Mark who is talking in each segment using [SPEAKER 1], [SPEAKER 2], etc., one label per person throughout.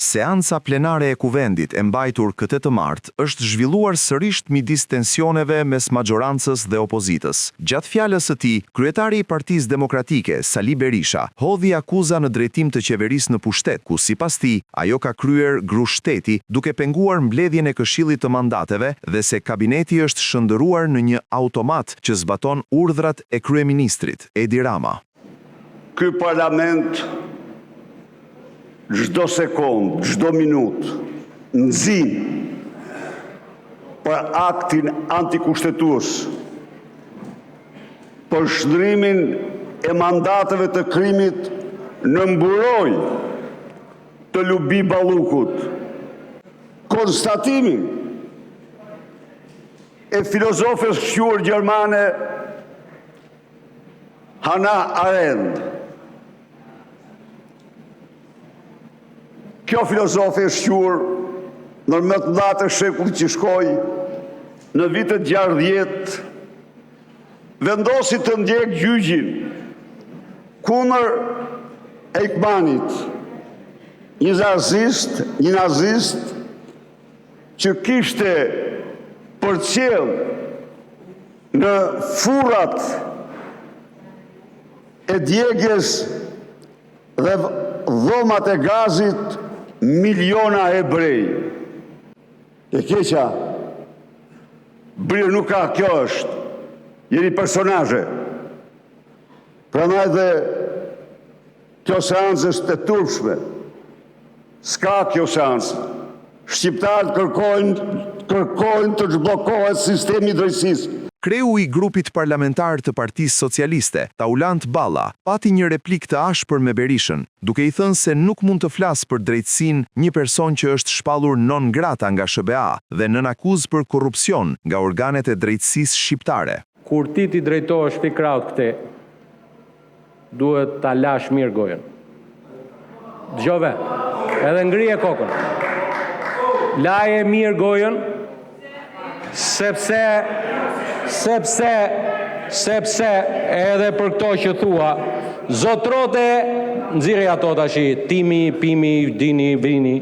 [SPEAKER 1] Seanca plenare e Kuvendit e mbajtur këtë të martë është zhvilluar sërish midis tensioneve mes majorancës dhe opozitës. Gjatë fjalës së tij, kryetari i Partisë Demokratike, Sali Berisha, hodhi akuza në drejtim të qeverisë në pushtet, ku sipas tij, ajo ka kryer grushteti duke penguar mbledhjen e Këshillit të Mandateve dhe se kabineti është shndërruar në një automat që zbaton urdhrat e kryeministrit Edi Rama.
[SPEAKER 2] Ky parlament çdo sekond, çdo minutë nxin për aktin antikushtetues, për shndrimin e mandateve të krimit në mburoj të Lubi Ballukut, konstatimin e filozofes shquar gjermane Hannah Arendt. Kjo filozofe e shquar në më të mëdha të shekullit që shkoi, në vitet 60, vendosi të ndjek gjyqin kundër Eichmannit, një nazist që kishte përcjell në furrat e djegjes dhe dhomat e gazit miliona hebrej. E keqa, bërë nuk ka, kjo është, jeni personazhe. Prandaj dhe kjo seancë është e turpshme. S'ka kjo seancë. Shqiptarët kërkojnë të zhbllokohet sistemi i drejtësisë.
[SPEAKER 1] Kreu i grupit parlamentar të Partisë Socialiste, Taulant Balla, pati një replik të ashpër me Berishën, duke i thënë se nuk mund të flasë për drejtësinë një person që është shpallur non grata nga SBA dhe nën akuzë për korrupsion nga organet e drejtësisë shqiptare.
[SPEAKER 3] Kur ti drejtohesh pikraut këte, duhet ta lash mirë gojën. Dëgjove, edhe ngrije kokën. Laje mirë gojën, sepse edhe për këto që thua, zotrote nxirri ato tash, timi, pimi, dini, vini,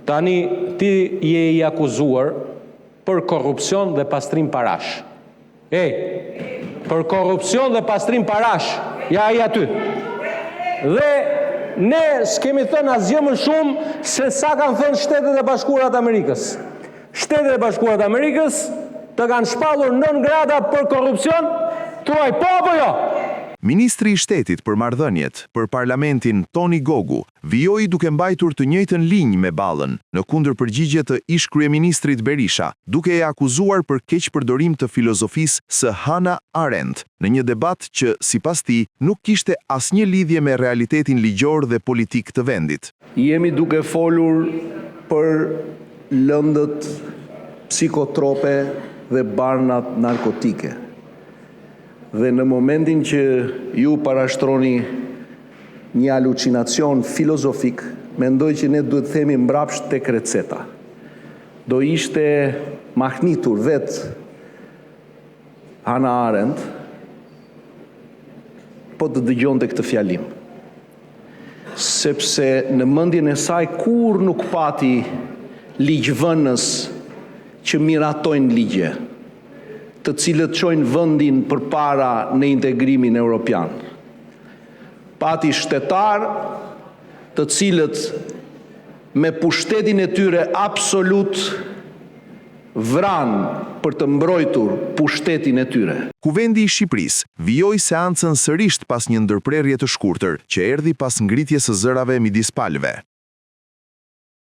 [SPEAKER 3] tani ti je i akuzuar për korrupsion dhe pastrim parash. Për korrupsion dhe pastrim parash, ja i aty. Dhe ne s'kemi thënë asgjë më shumë se sa kanë thënë Shtetet e Bashkuara të Amerikës. Shtetet e Bashkuara të Amerikës të kanë shpallur non grata për korrupsion, thuaj po apo jo?
[SPEAKER 1] Ministri i Shtetit për Marrëdhëniet për Parlamentin Toni Gogu vijoi duke mbajtur të njëjtën linjë me Ballën në kundërpërgjigje të ish-kryeministrit Berisha, duke e akuzuar për keqpërdorim të filozofisë së Hannah Arendt në një debat që sipas tij nuk kishte asnjë lidhje me realitetin ligjor dhe politik të vendit.
[SPEAKER 4] Jemi duke folur për lëndët psikotrope dhe barnat narkotike. Dhe në momentin që ju parashtroni një alucinacion filozofik, mendoj që ne duhet themi mbrapsht tek receta. Do ishte mahnitur vetë Hannah Arendt, po të dëgjonte këtë fjalim. Sepse në mendjen e saj kur nuk pati ligjvënës që miratojnë ligje, të cilët çojnë vendin përpara në integrimin evropian. Pati shtetar të cilët me pushtetin e tyre absolut vranë për të mbrojtur pushtetin e tyre.
[SPEAKER 1] Kuvendi i Shqipërisë vijoi seancën sërish pas një ndërprerje të shkurtër që erdhi pas ngritjes së zërave midis palëve.